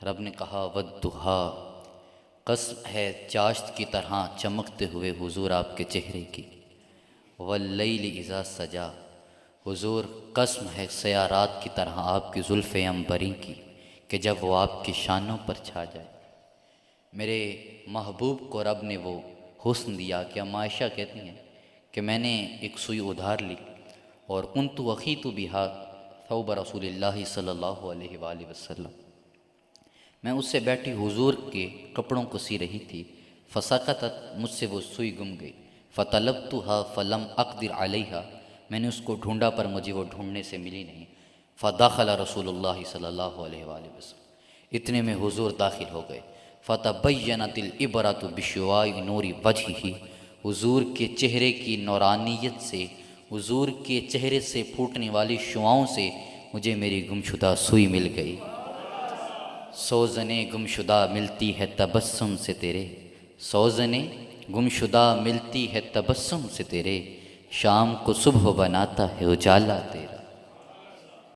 رب نے کہا ودھا، قسم ہے چاشت کی طرح چمکتے ہوئے حضور آپ کے چہرے کی، واللیل اذا سجا، حضور قسم ہے سیاہ رات کی طرح آپ کی زلف عنبری کی کہ جب وہ آپ کی شانوں پر چھا جائے۔ میرے محبوب کو رب نے وہ حسن دیا کہ ام عائشہ کہتی ہیں کہ میں نے ایک سوئی ادھار لی اور کنت اخیط بہا ثوب رسول اللہ صلی اللہ علیہ وآلہ وسلم، میں اس سے بیٹھی حضور کے کپڑوں کو سی رہی تھی، فسقطت، مجھ سے وہ سوئی گم گئی، فطلبتها فلم اقدر علیہا، میں نے اس کو ڈھونڈا پر مجھے وہ ڈھونڈنے سے ملی نہیں، فدخل رسول اللہ صلی اللہ علیہ وآلہ وسلم، اتنے میں حضور داخل ہو گئے، فتبینت العبرۃ بشعاع نور وجہہ، حضور کے چہرے کی نورانیت سے، حضور کے چہرے سے پھوٹنے والی شعاؤں سے مجھے میری گمشدہ سوئی مل گئی۔ سوزنیں گمشدہ ملتی ہے تبسم سے تیرے، سوزنیں گمشدہ ملتی ہے تبسم سے تیرے، شام کو صبح بناتا ہے اجالا تیرا۔